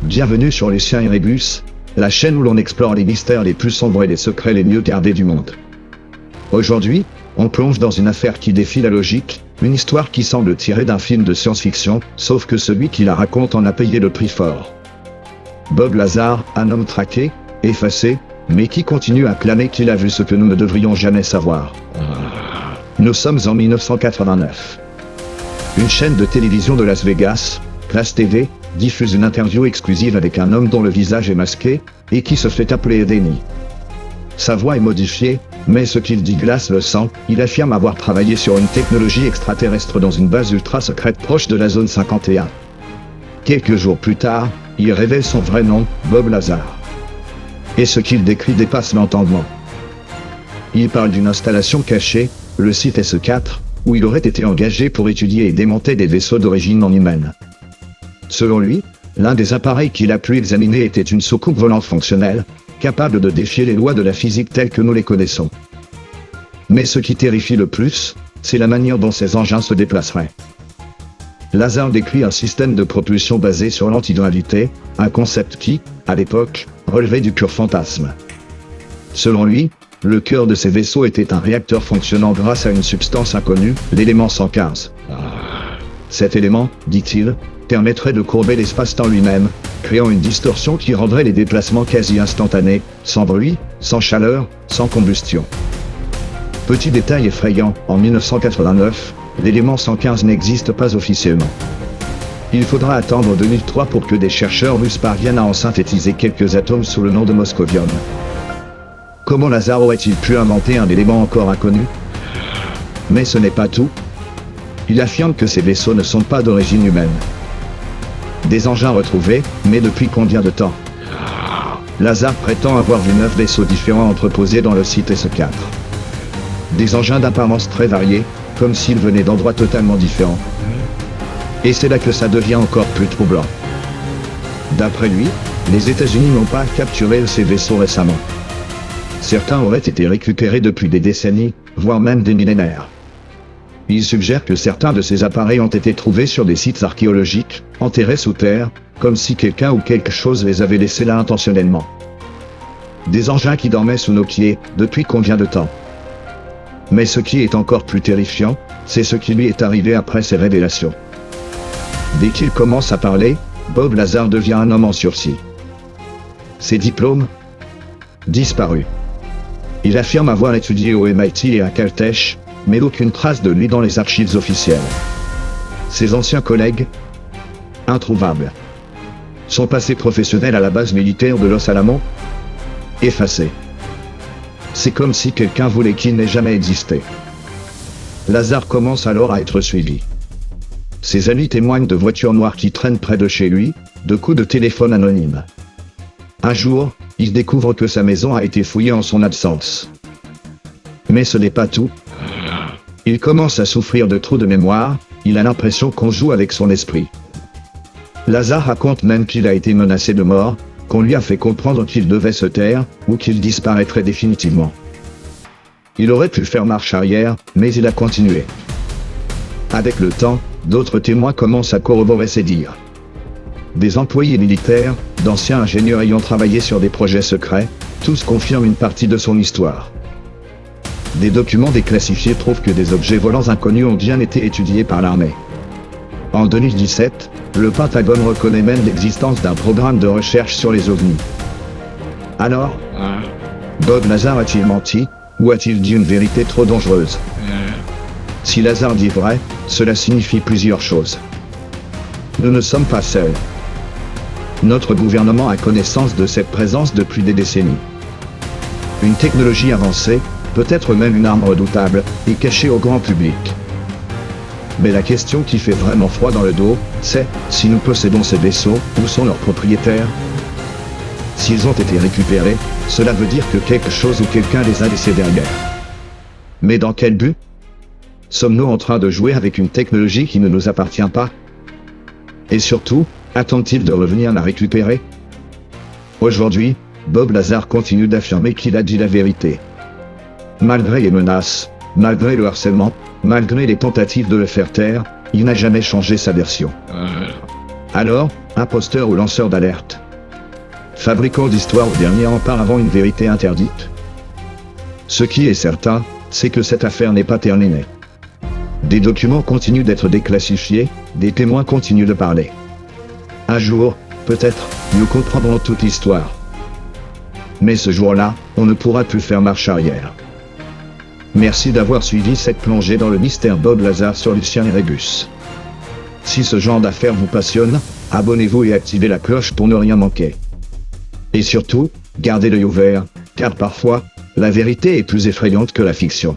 Bienvenue sur Lucien et Rébus, la chaîne où l'on explore les mystères les plus sombres et les secrets les mieux gardés du monde. Aujourd'hui, on plonge dans une affaire qui défie la logique, une histoire qui semble tirée d'un film de science-fiction, sauf que celui qui la raconte en a payé le prix fort. Bob Lazar, un homme traqué, effacé, mais qui continue à clamer qu'il a vu ce que nous ne devrions jamais savoir. Nous sommes en 1989. Une chaîne de télévision de Las Vegas, Class TV, diffuse une interview exclusive avec un homme dont le visage est masqué, et qui se fait appeler Denny. Sa voix est modifiée, mais ce qu'il dit glace le sang. Il affirme avoir travaillé sur une technologie extraterrestre dans une base ultra secrète proche de la zone 51. Quelques jours plus tard, il révèle son vrai nom, Bob Lazar. Et ce qu'il décrit dépasse l'entendement. Il parle d'une installation cachée, le site S4, où il aurait été engagé pour étudier et démonter des vaisseaux d'origine non humaine. Selon lui, l'un des appareils qu'il a pu examiner était une soucoupe volante fonctionnelle, capable de défier les lois de la physique telles que nous les connaissons. Mais ce qui terrifie le plus, c'est la manière dont ces engins se déplaceraient. Lazar décrit un système de propulsion basé sur l'antigravité, un concept qui, à l'époque, relevait du pur fantasme. Selon lui, le cœur de ces vaisseaux était un réacteur fonctionnant grâce à une substance inconnue, l'élément 115. Cet élément, dit-il, permettrait de courber l'espace-temps lui-même, créant une distorsion qui rendrait les déplacements quasi instantanés, sans bruit, sans chaleur, sans combustion. Petit détail effrayant, en 1989, l'élément 115 n'existe pas officiellement. Il faudra attendre 2003 pour que des chercheurs russes parviennent à en synthétiser quelques atomes sous le nom de moscovium. Comment Lazar aurait-il pu inventer un élément encore inconnu? Mais ce n'est pas tout. Il affirme que ces vaisseaux ne sont pas d'origine humaine. Des engins retrouvés, mais depuis combien de temps? Lazar prétend avoir vu 9 vaisseaux différents entreposés dans le site S4. Des engins d'apparence très variés, comme s'ils venaient d'endroits totalement différents. Et c'est là que ça devient encore plus troublant. D'après lui, les États-Unis n'ont pas capturé ces vaisseaux récemment. Certains auraient été récupérés depuis des décennies, voire même des millénaires. Il suggère que certains de ces appareils ont été trouvés sur des sites archéologiques, enterrés sous terre, comme si quelqu'un ou quelque chose les avait laissés là intentionnellement. Des engins qui dormaient sous nos pieds, depuis combien de temps? Mais ce qui est encore plus terrifiant, c'est ce qui lui est arrivé après ces révélations. Dès qu'il commence à parler, Bob Lazar devient un homme en sursis. Ses diplômes? Disparus. Il affirme avoir étudié au MIT et à Caltech, mais aucune trace de lui dans les archives officielles. Ses anciens collègues? Introuvables. Son passé professionnel à la base militaire de Los Alamos? Effacé. C'est comme si quelqu'un voulait qu'il n'ait jamais existé. Lazar commence alors à être suivi. Ses amis témoignent de voitures noires qui traînent près de chez lui, de coups de téléphone anonymes. Un jour, il découvre que sa maison a été fouillée en son absence. Mais ce n'est pas tout. Il commence à souffrir de trous de mémoire, il a l'impression qu'on joue avec son esprit. Lazar raconte même qu'il a été menacé de mort, qu'on lui a fait comprendre qu'il devait se taire, ou qu'il disparaîtrait définitivement. Il aurait pu faire marche arrière, mais il a continué. Avec le temps, d'autres témoins commencent à corroborer ses dires. Des employés militaires, d'anciens ingénieurs ayant travaillé sur des projets secrets, tous confirment une partie de son histoire. Des documents déclassifiés prouvent que des objets volants inconnus ont bien été étudiés par l'armée. En 2017, le Pentagone reconnaît même l'existence d'un programme de recherche sur les ovnis. Alors, Bob Lazar a-t-il menti, ou a-t-il dit une vérité trop dangereuse? Si Lazar dit vrai, cela signifie plusieurs choses. Nous ne sommes pas seuls. Notre gouvernement a connaissance de cette présence depuis des décennies. Une technologie avancée, peut-être même une arme redoutable, est cachée au grand public. Mais la question qui fait vraiment froid dans le dos, c'est, si nous possédons ces vaisseaux, où sont leurs propriétaires? S'ils ont été récupérés, cela veut dire que quelque chose ou quelqu'un les a laissés derrière. Mais dans quel but? Sommes-nous en train de jouer avec une technologie qui ne nous appartient pas? Et surtout, attend-il de revenir la récupérer? Aujourd'hui, Bob Lazar continue d'affirmer qu'il a dit la vérité. Malgré les menaces, malgré le harcèlement, malgré les tentatives de le faire taire, il n'a jamais changé sa version. Alors, Imposteur ou lanceur d'alerte. Fabricant d'histoires au dernier rempart avant une vérité interdite. Ce qui est certain, c'est que cette affaire n'est pas terminée. Des documents continuent d'être déclassifiés, des témoins continuent de parler. Un jour, peut-être, nous comprendrons toute l'histoire. Mais ce jour-là, on ne pourra plus faire marche arrière. Merci d'avoir suivi cette plongée dans le mystère Bob Lazar sur Lucien et Rébus. Si ce genre d'affaires vous passionne, abonnez-vous et activez la cloche pour ne rien manquer. Et surtout, gardez l'œil ouvert, car parfois, la vérité est plus effrayante que la fiction.